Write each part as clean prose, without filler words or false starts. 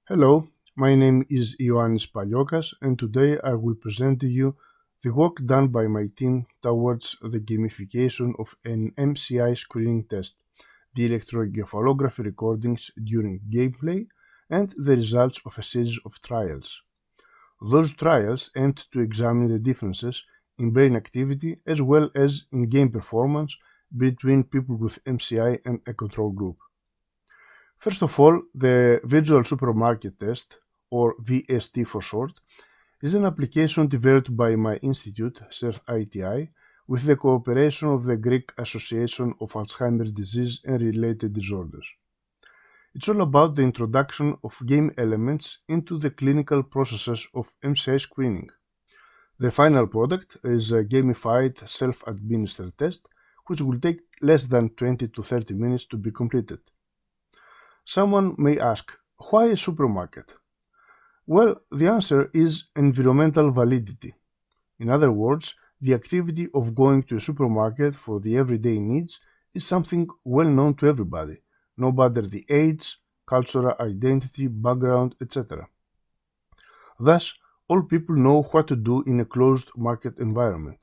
Hello, my name is Ioannis Paliokas, and today I will present to you the work done by my team towards the gamification of an MCI screening test, the electroencephalography recordings during gameplay, and the results of a series of trials. Those trials aimed to examine the differences in brain activity as well as in game performance between people with MCI and a control group. First of all, the Visual Supermarket Test, or VST for short, is an application developed by my institute, CERT ITI, with the cooperation of the Greek Association of Alzheimer's Disease and Related Disorders. It's all about the introduction of game elements into the clinical processes of MCI screening. The final product is a gamified self-administered test, which will take less than 20 to 30 minutes to be completed. Someone may ask, why a supermarket? Well, the answer is environmental validity. In other words, the activity of going to a supermarket for the everyday needs is something well known to everybody, no matter the age, cultural identity, background, etc. Thus, all people know what to do in a closed market environment.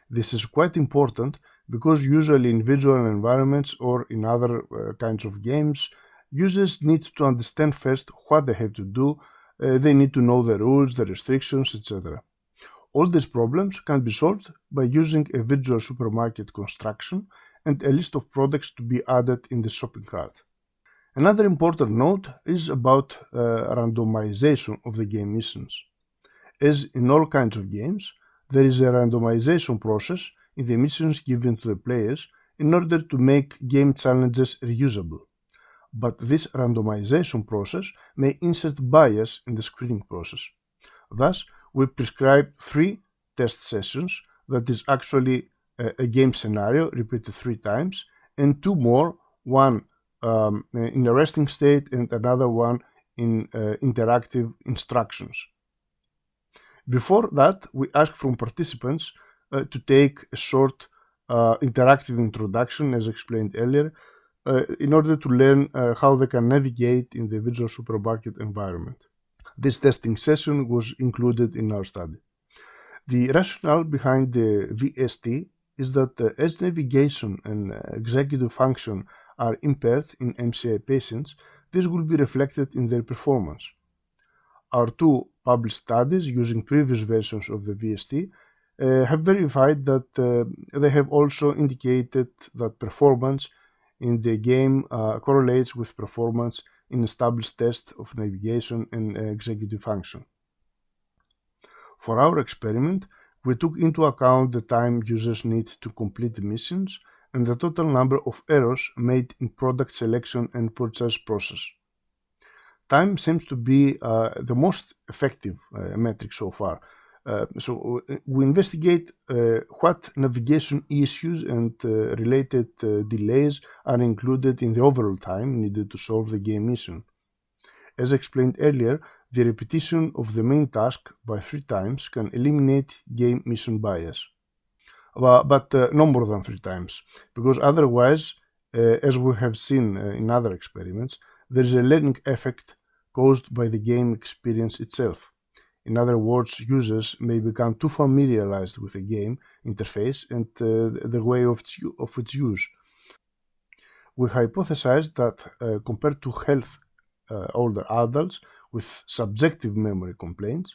This is quite important because usually in visual environments or in other kinds of games, users need to understand first what they have to do, they need to know the rules, the restrictions, etc. All these problems can be solved by using a visual supermarket construction and a list of products to be added in the shopping cart. Another important note is about randomization of the game missions. As in all kinds of games, there is a randomization process in the missions given to the players in order to make game challenges reusable. But this randomization process may insert bias in the screening process. Thus, we prescribe 3 test sessions, that is actually a game scenario repeated 3 times, and 2 more, one in a resting state and another one in interactive instructions. Before that, we ask from participants to take a short interactive introduction, as explained earlier, in order to learn how they can navigate in the visual supermarket environment. This testing session was included in our study. The rationale behind the VST is that as navigation and executive function are impaired in MCI patients, this will be reflected in their performance. Our 2 published studies using previous versions of the VST have verified that they have also indicated that performance in the game correlates with performance in established tests of navigation and executive function. For our experiment, we took into account the time users need to complete the missions and the total number of errors made in product selection and purchase process. Time seems to be the most effective metric so far. So we investigate what navigation issues and related delays are included in the overall time needed to solve the game mission. As explained earlier, the repetition of the main task by 3 times can eliminate game mission bias. But no more than 3 times, because otherwise, as we have seen in other experiments, there is a learning effect caused by the game experience itself. In other words, users may become too familiarized with the game interface and the way of its use. We hypothesized that compared to older adults with subjective memory complaints,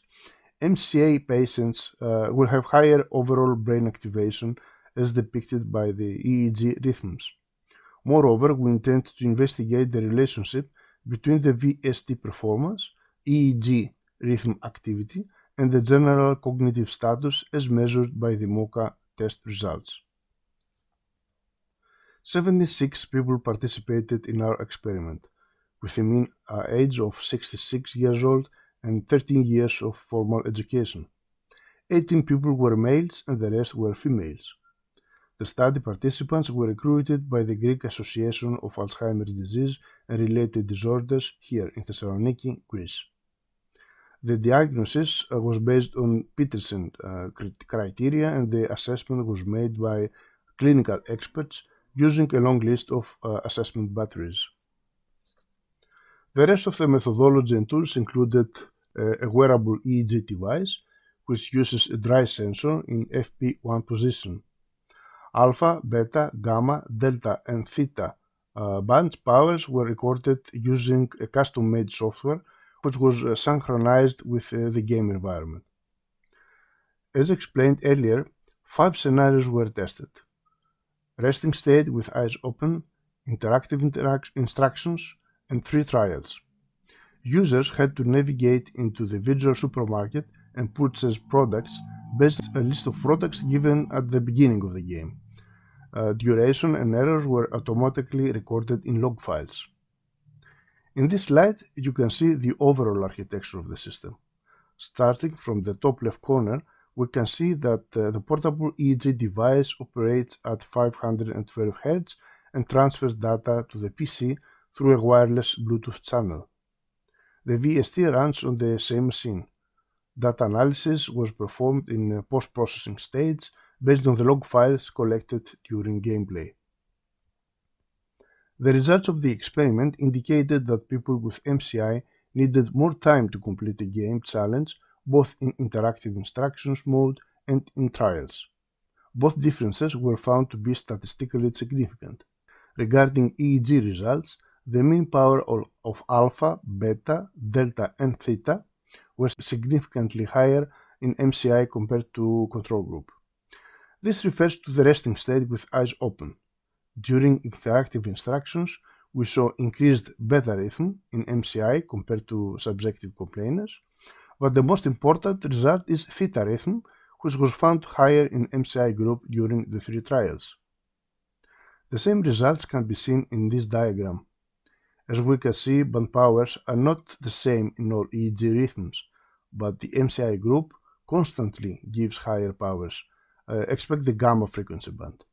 MCA patients will have higher overall brain activation as depicted by the EEG rhythms. Moreover, we intend to investigate the relationship between the VST performance, EEG rhythm activity, and the general cognitive status as measured by the MoCA test results. 76 people participated in our experiment, with a mean age of 66 years old and 13 years of formal education. 18 people were males and the rest were females. The study participants were recruited by the Greek Association of Alzheimer's Disease and Related Disorders here in Thessaloniki, Greece. The diagnosis was based on Peterson criteria, and the assessment was made by clinical experts using a long list of assessment batteries. The rest of the methodology and tools included a wearable EEG device, which uses a dry sensor in FP1 position. Alpha, beta, gamma, delta, and theta bands powers were recorded using a custom-made software which was synchronized with the game environment. As explained earlier, 5 scenarios were tested: resting state with eyes open, interactive instructions, and 3 trials. Users had to navigate into the virtual supermarket and purchase products based on a list of products given at the beginning of the game. Duration and errors were automatically recorded in log files. In this slide, you can see the overall architecture of the system. Starting from the top left corner, we can see that the portable EEG device operates at 512 Hz and transfers data to the PC through a wireless Bluetooth channel. The VST runs on the same machine. Data analysis was performed in a post-processing stage based on the log files collected during gameplay. The results of the experiment indicated that people with MCI needed more time to complete a game challenge, both in interactive instructions mode and in trials. Both differences were found to be statistically significant. Regarding EEG results, the mean power of alpha, beta, delta, and theta was significantly higher in MCI compared to control group. This refers to the resting state with eyes open. During interactive instructions, we saw increased beta rhythm in MCI compared to subjective complainers, but the most important result is theta rhythm, which was found higher in MCI group during the 3 trials. The same results can be seen in this diagram. As we can see, band powers are not the same in all EEG rhythms, but the MCI group constantly gives higher powers. Expect the gamma frequency band.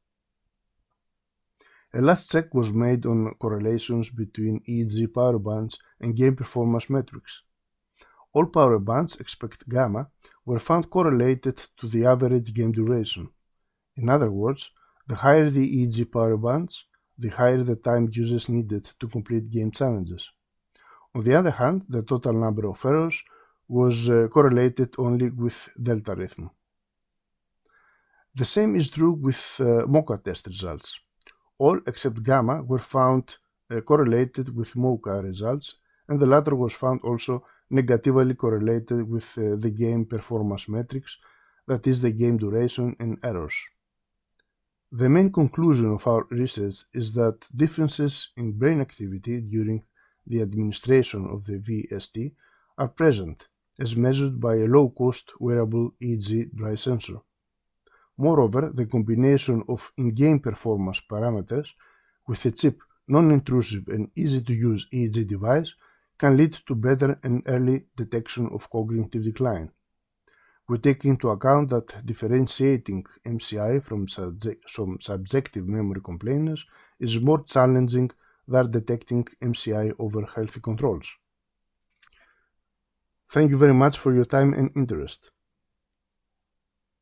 A last check was made on correlations between EEG power bands and game performance metrics. All power bands, except gamma, were found correlated to the average game duration. In other words, the higher the EEG power bands, the higher the time users needed to complete game challenges. On the other hand, the total number of errors was correlated only with delta rhythm. The same is true with MoCA test results. All except gamma were found correlated with MoCA results, and the latter was found also negatively correlated with the game performance metrics, that is, the game duration and errors. The main conclusion of our research is that differences in brain activity during the administration of the VST are present, as measured by a low-cost wearable EEG dry sensor. Moreover, the combination of in-game performance parameters with a cheap, non-intrusive and easy-to-use EEG device can lead to better and early detection of cognitive decline. We take into account that differentiating MCI from subjective memory complainers is more challenging than detecting MCI over healthy controls. Thank you very much for your time and interest.